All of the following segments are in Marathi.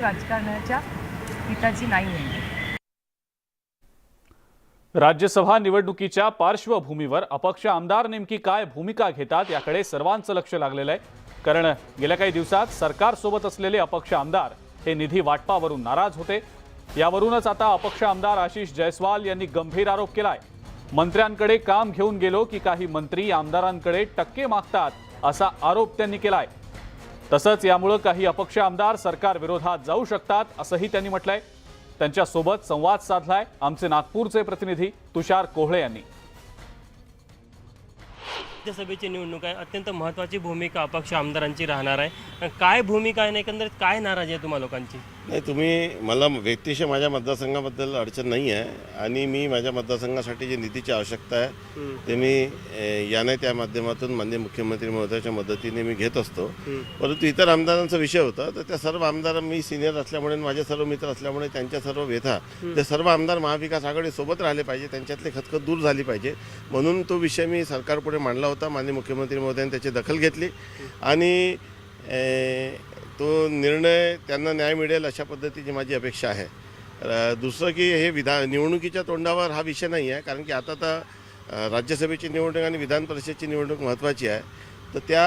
राजकारणाच्या हिताची नाही आहे। राज्यसभा निवडणुकीच्या पार्श्वभूमीवर अपक्ष आमदार नेमकी काय भूमिका घेतात याकडे सर्वांचं लक्ष लागलेलं आहे। कारण गेल्या काही दिवसात सरकारसोबत असलेले अपक्ष आमदार हे निधी वाटपावरून नाराज होते। यावरूनच आता अपक्ष आमदार आशिष जयस्वाल यांनी गंभीर आरोप केलाय। मंत्र्यांकडे काम घेऊन गेलो की काही मंत्री आमदारांकडे टक्के मागतात असा आरोप त्यांनी केलाय। तसंच यामुळे काही अपक्ष आमदार सरकार विरोधात जाऊ शकतात असंही त्यांनी म्हटलंय। त्यांच्यासोबत संवाद साधलाय आमचे नागपूरचे प्रतिनिधी तुषार कोहळे यांनी। राज्यसभेची निवडणूक आहे, अत्यंत महत्त्वाची भूमिका अपक्ष आमदारांची राहणार आहे। काय भूमिका आहे, एकंदरीत काय नाराजी आहे तुम्हा लोकांची? नाही, तुम्ही मला व्यक्तिशः माझ्या मतदारसंघाबद्दल अडचण नाही आहे आणि मी माझ्या मतदारसंघासाठी जी निधीची आवश्यकता आहे ते मी याने त्या माध्यमातून माननीय मुख्यमंत्री महोदयाच्या मदतीने मी घेत असतो। परंतु इतर आमदारांचा विषय होता तर त्या सर्व आमदार मी सिनियर असल्यामुळे माझे सर्व मित्र असल्यामुळे त्यांच्या सर्व व्यथा ते सर्व आमदार महाविकास आघाडी सोबत राहिले पाहिजे, त्यांच्यातली खतखत दूर झाली पाहिजे म्हणून तो विषय मी सरकारपुढे मांडला होता। माननीय मुख्यमंत्री महोदयांनी त्याची दखल घेतली आणि तो निर्णय त्यांना न्याय मिळेल अशा पद्धतीची माझी अपेक्षा आहे। दुसरं की हे निवडणुकीच्या तोंडावर हा विषय नाही आहे, कारण की आता तर राज्यसभेची निवडणूक आणि विधान परिषदेची निवडणूक महत्त्वाची आहे। तर त्या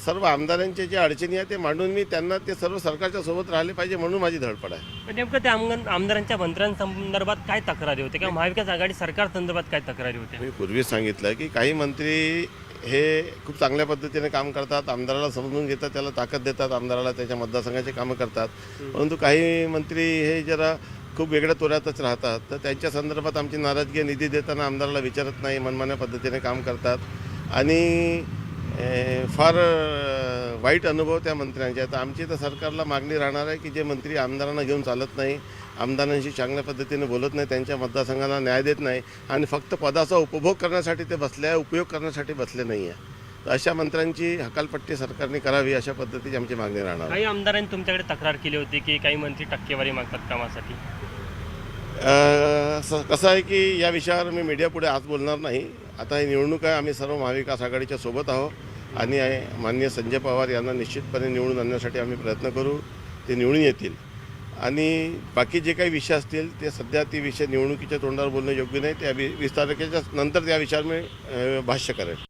सर्व आमदारांच्या ज्या अडचणी आहेत ते मांडून मी त्यांना ते सर्व सरकारच्या सोबत राहिले पाहिजे म्हणून माझी धडपड आहे। नेमकं त्या आमदारांच्या मंत्र्यांसंदर्भात काय तक्रारी होते किंवा महाविकास आघाडी सरकार संदर्भात काय तक्रारी होते? मी पूर्वीच सांगितलं की काही मंत्री हे खूप चांगल्या पद्धतीने काम करतात, आमदाराला समजून घेतात, त्याला ताकद देतात, आमदाराला त्याच्या मतदारसंघाचे कामं करतात। परंतु काही मंत्री हे जरा खूप वेगळ्या तोऱ्यातच राहतात, तर त्यांच्या संदर्भात आमची नाराजगी निधी देताना आमदाराला विचारत नाही, मनमान्या पद्धतीने काम करतात आणि फार वाईट अनुभव त्या मंत्र्यांचे आहेत। आमची तर सरकारला मागणी राहणार आहे की जे मंत्री आमदारांना घेऊन चालत नाही, आमदारांशी चांगल्या पद्धतीने बोलत नाही, त्यांच्या मतदारसंघाला न्याय देत नाही आणि फक्त पदाचा उपभोग करण्यासाठी ते बसले आहे, उपयोग करण्यासाठी बसले नाही आहे, तर अशा मंत्र्यांची हकालपट्टी सरकारने करावी अशा पद्धतीची आमची मागणी राहणार। काही आमदारांनी तुमच्याकडे तक्रार केली होती की काही मंत्री टक्केवारी मागतात कामासाठी? कसं आहे की या विषयावर मी मीडियापुढे आज बोलणार नाही। आता ही निवडणूक आहे, आम्ही सर्व महाविकास आघाडीच्या सोबत आहोत आणि माननीय संजय पवार यांना निश्चितपणे निवडून आणण्यासाठी आम्ही प्रयत्न करू, ते निवडून येतील आणि बाकी जे काही विषय असतील ते सध्या ती विषय निवडणुकीच्या तोंडावर बोलणं योग्य नाही। त्या 20 तारखेच्या नंतर त्या विषयावर मी भाष्य करेन।